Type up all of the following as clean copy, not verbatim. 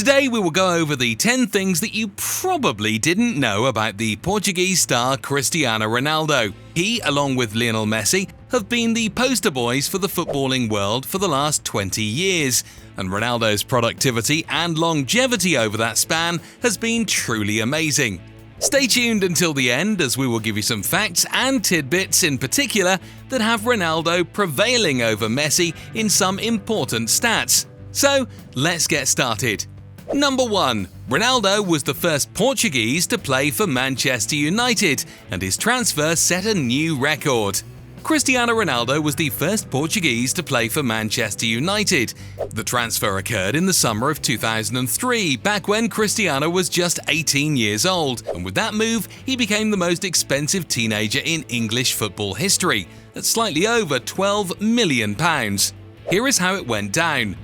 Today we will go over the 10 things that you probably didn't know about the Portuguese star Cristiano Ronaldo. He, along with Lionel Messi, have been the poster boys for the footballing world for the last 20 years, and Ronaldo's productivity and longevity over that span has been truly amazing. Stay tuned until the end as we will give you some facts and tidbits in particular that have Ronaldo prevailing over Messi in some important stats. So, let's get started. Number 1. Ronaldo was the first Portuguese to play for Manchester United, and his transfer set a new record. Cristiano Ronaldo was the first Portuguese to play for Manchester United. The transfer occurred in the summer of 2003, back when Cristiano was just 18 years old, and with that move, he became the most expensive teenager in English football history, at slightly over £12 million. Here is how it went down.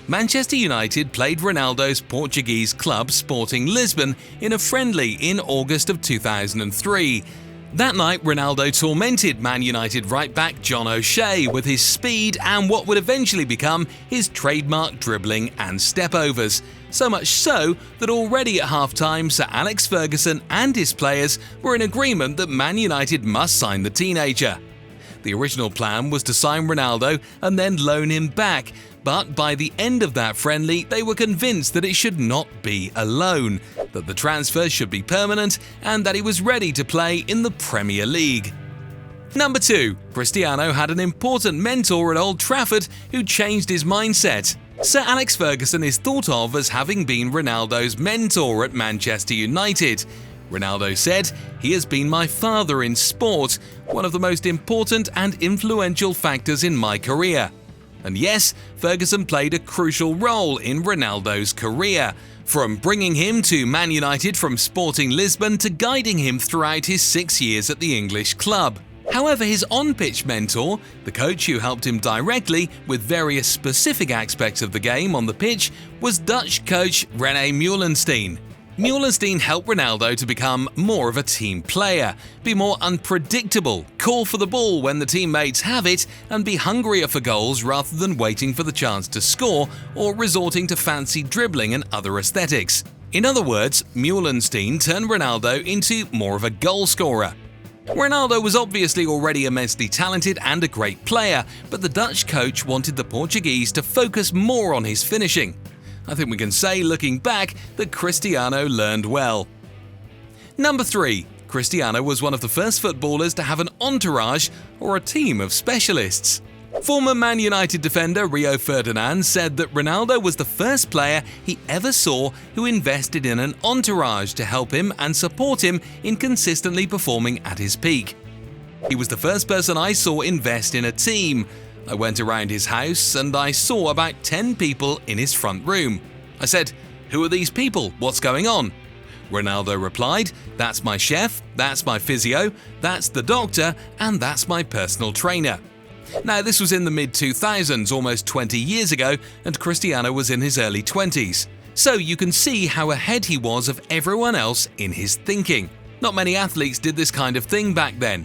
Manchester United played Ronaldo's Portuguese club Sporting Lisbon in a friendly in August of 2003. That night, Ronaldo tormented Man United right-back John O'Shea with his speed and what would eventually become his trademark dribbling and step-overs. So much so that already at half-time, Sir Alex Ferguson and his players were in agreement that Man United must sign the teenager. The original plan was to sign Ronaldo and then loan him back, but by the end of that friendly, they were convinced that it should not be a loan, that the transfer should be permanent, and that he was ready to play in the Premier League. Number 2. Cristiano had an important mentor at Old Trafford who changed his mindset. Sir Alex Ferguson is thought of as having been Ronaldo's mentor at Manchester United. Ronaldo said, "He has been my father in sport, one of the most important and influential factors in my career." And yes, Ferguson played a crucial role in Ronaldo's career, from bringing him to Man United from Sporting Lisbon to guiding him throughout his 6 years at the English club. However, his on-pitch mentor, the coach who helped him directly with various specific aspects of the game on the pitch, was Dutch coach René Meulensteen. Meulensteen helped Ronaldo to become more of a team player, be more unpredictable, call for the ball when the teammates have it, and be hungrier for goals rather than waiting for the chance to score or resorting to fancy dribbling and other aesthetics. In other words, Meulensteen turned Ronaldo into more of a goal scorer. Ronaldo was obviously already immensely talented and a great player, but the Dutch coach wanted the Portuguese to focus more on his finishing. I think we can say, looking back, that Cristiano learned well. Number 3. Cristiano was one of the first footballers to have an entourage or a team of specialists. Former Man United defender Rio Ferdinand said that Ronaldo was the first player he ever saw who invested in an entourage to help him and support him in consistently performing at his peak. "He was the first person I saw invest in a team. I went around his house and I saw about 10 people in his front room. I said, 'Who are these people? What's going on?' Ronaldo replied, 'That's my chef, that's my physio, that's the doctor, and that's my personal trainer.'" Now, this was in the mid-2000s, almost 20 years ago, and Cristiano was in his early 20s. So you can see how ahead he was of everyone else in his thinking. Not many athletes did this kind of thing back then.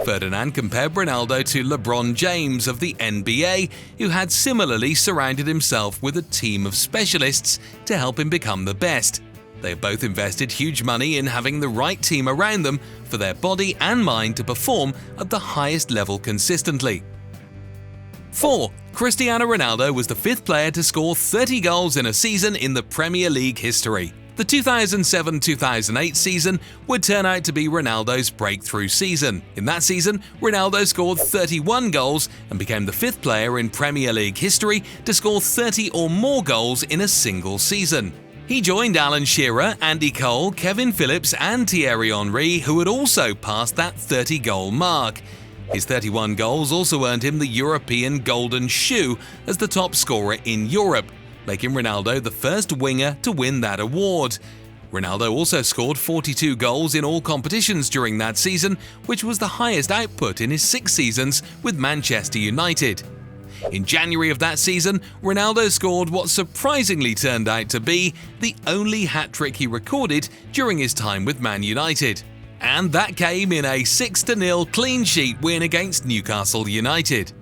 Ferdinand compared Ronaldo to LeBron James of the NBA, who had similarly surrounded himself with a team of specialists to help him become the best. They have both invested huge money in having the right team around them for their body and mind to perform at the highest level consistently. 4. Cristiano Ronaldo was the 5th player to score 30 goals in a season in the Premier League history. The 2007-2008 season would turn out to be Ronaldo's breakthrough season. In that season, Ronaldo scored 31 goals and became the 5th player in Premier League history to score 30 or more goals in a single season. He joined Alan Shearer, Andy Cole, Kevin Phillips and Thierry Henry, who had also passed that 30-goal mark. His 31 goals also earned him the European Golden Shoe as the top scorer in Europe, making Ronaldo the first winger to win that award. Ronaldo also scored 42 goals in all competitions during that season, which was the highest output in his 6 seasons with Manchester United. In January of that season, Ronaldo scored what surprisingly turned out to be the only hat-trick he recorded during his time with Man United. And that came in a 6-0 clean sheet win against Newcastle United.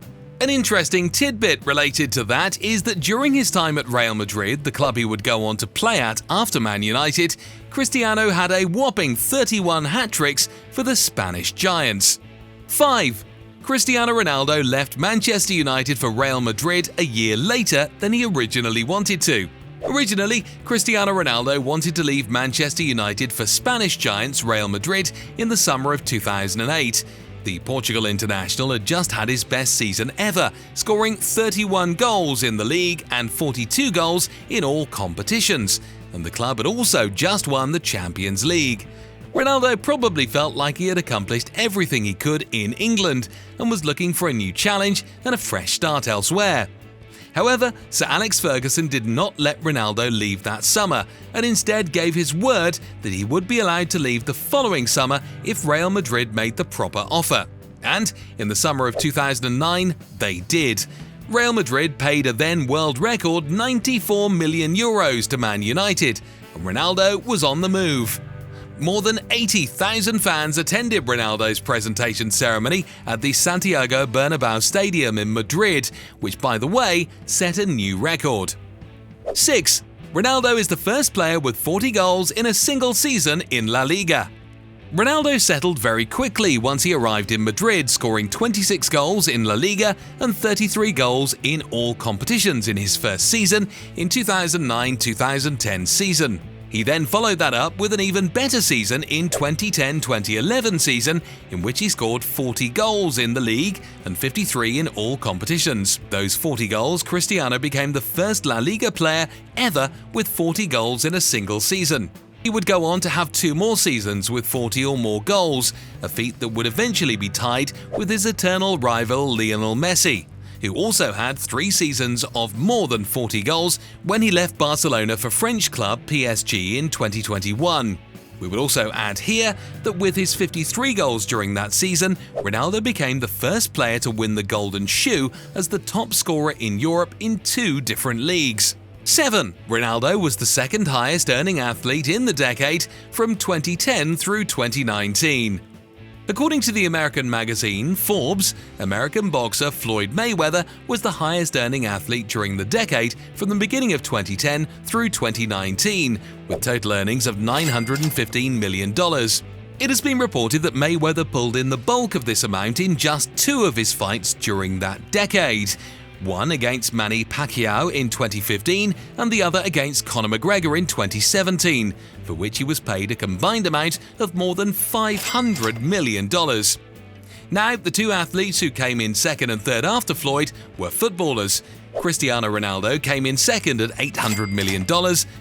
An interesting tidbit related to that is that during his time at Real Madrid, the club he would go on to play at after Man United, Cristiano had a whopping 31 hat-tricks for the Spanish Giants. 5. Cristiano Ronaldo left Manchester United for Real Madrid a year later than he originally wanted to. Originally, Cristiano Ronaldo wanted to leave Manchester United for Spanish giants Real Madrid in the summer of 2008. The Portugal international had just had his best season ever, scoring 31 goals in the league and 42 goals in all competitions, and the club had also just won the Champions League. Ronaldo probably felt like he had accomplished everything he could in England and was looking for a new challenge and a fresh start elsewhere. However, Sir Alex Ferguson did not let Ronaldo leave that summer and instead gave his word that he would be allowed to leave the following summer if Real Madrid made the proper offer. And in the summer of 2009, they did. Real Madrid paid a then world record €94 million to Man United, and Ronaldo was on the move. More than 80,000 fans attended Ronaldo's presentation ceremony at the Santiago Bernabéu Stadium in Madrid, which, by the way, set a new record. 6. Ronaldo is the first player with 40 goals in a single season in La Liga. Ronaldo settled very quickly once he arrived in Madrid, scoring 26 goals in La Liga and 33 goals in all competitions in his first season in 2009-2010 season. He then followed that up with an even better season in 2010-2011 season, in which he scored 40 goals in the league and 53 in all competitions. Those 40 goals, Cristiano became the first La Liga player ever with 40 goals in a single season. He would go on to have 2 more seasons with 40 or more goals, a feat that would eventually be tied with his eternal rival Lionel Messi, who also had 3 seasons of more than 40 goals when he left Barcelona for French club PSG in 2021. We would also add here that with his 53 goals during that season, Ronaldo became the first player to win the Golden Shoe as the top scorer in Europe in 2 different leagues. 7. Ronaldo was the second highest earning athlete in the decade from 2010 through 2019. According to the American magazine Forbes, American boxer Floyd Mayweather was the highest earning athlete during the decade from the beginning of 2010 through 2019, with total earnings of $915 million. It has been reported that Mayweather pulled in the bulk of this amount in just 2 of his fights during that decade. One against Manny Pacquiao in 2015 and the other against Conor McGregor in 2017, for which he was paid a combined amount of more than $500 million. Now, the 2 athletes who came in second and third after Floyd were footballers. Cristiano Ronaldo came in second at $800 million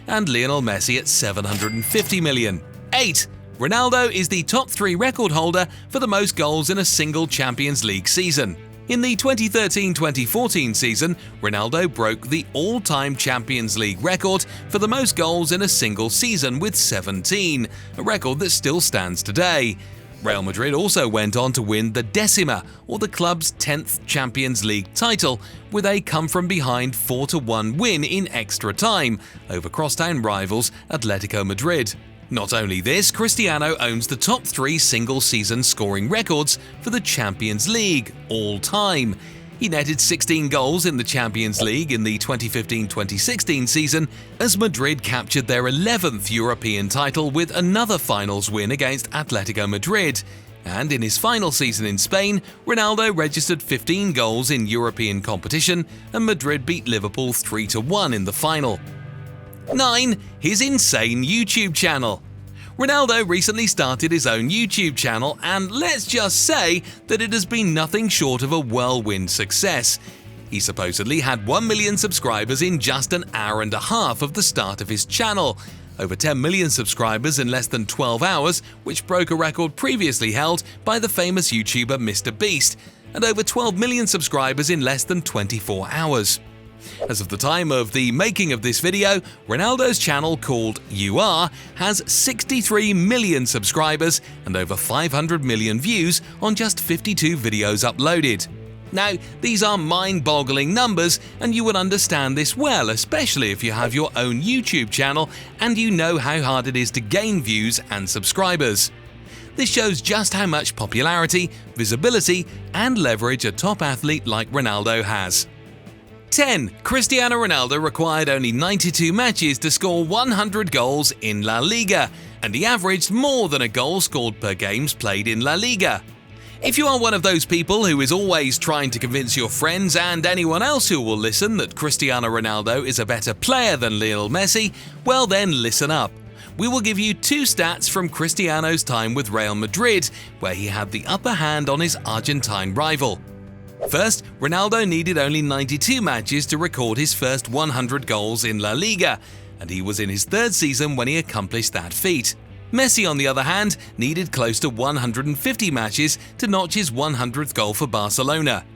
and Lionel Messi at $750 million. 8. Ronaldo is the top 3 record holder for the most goals in a single Champions League season. In the 2013-2014 season, Ronaldo broke the all-time Champions League record for the most goals in a single season with 17, a record that still stands today. Real Madrid also went on to win the Decima, or the club's 10th Champions League title, with a come-from-behind 4-1 win in extra time over crosstown rivals Atletico Madrid. Not only this, Cristiano owns the top 3 single-season scoring records for the Champions League all time. He netted 16 goals in the Champions League in the 2015-2016 season as Madrid captured their 11th European title with another finals win against Atletico Madrid. And in his final season in Spain, Ronaldo registered 15 goals in European competition and Madrid beat Liverpool 3-1 in the final. 9. His insane YouTube channel. Ronaldo recently started his own YouTube channel, and let's just say that it has been nothing short of a whirlwind success. He supposedly had 1 million subscribers in just an hour and a half of the start of his channel, over 10 million subscribers in less than 12 hours, which broke a record previously held by the famous YouTuber Mr. Beast, and over 12 million subscribers in less than 24 hours. As of the time of the making of this video, Ronaldo's channel, called You Are, has 63 million subscribers and over 500 million views on just 52 videos uploaded. Now, these are mind-boggling numbers, and you would understand this well, especially if you have your own YouTube channel and you know how hard it is to gain views and subscribers. This shows just how much popularity, visibility, and leverage a top athlete like Ronaldo has. 10. Cristiano Ronaldo required only 92 matches to score 100 goals in La Liga, and he averaged more than a goal scored per games played in La Liga. If you are one of those people who is always trying to convince your friends and anyone else who will listen that Cristiano Ronaldo is a better player than Lionel Messi, well then listen up. We will give you 2 stats from Cristiano's time with Real Madrid, where he had the upper hand on his Argentine rival. First, Ronaldo needed only 92 matches to record his first 100 goals in La Liga, and he was in his 3rd season when he accomplished that feat. Messi, on the other hand, needed close to 150 matches to notch his 100th goal for Barcelona.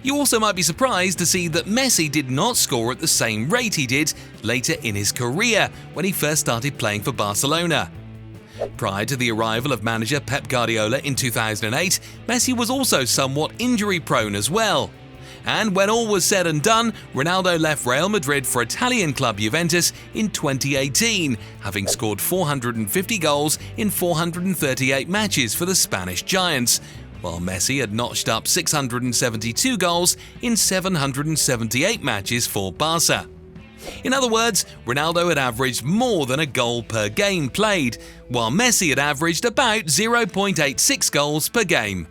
You also might be surprised to see that Messi did not score at the same rate he did later in his career when he first started playing for Barcelona. Prior to the arrival of manager Pep Guardiola in 2008, Messi was also somewhat injury-prone as well. And when all was said and done, Ronaldo left Real Madrid for Italian club Juventus in 2018, having scored 450 goals in 438 matches for the Spanish Giants, while Messi had notched up 672 goals in 778 matches for Barca. In other words, Ronaldo had averaged more than a goal per game played, while Messi had averaged about 0.86 goals per game.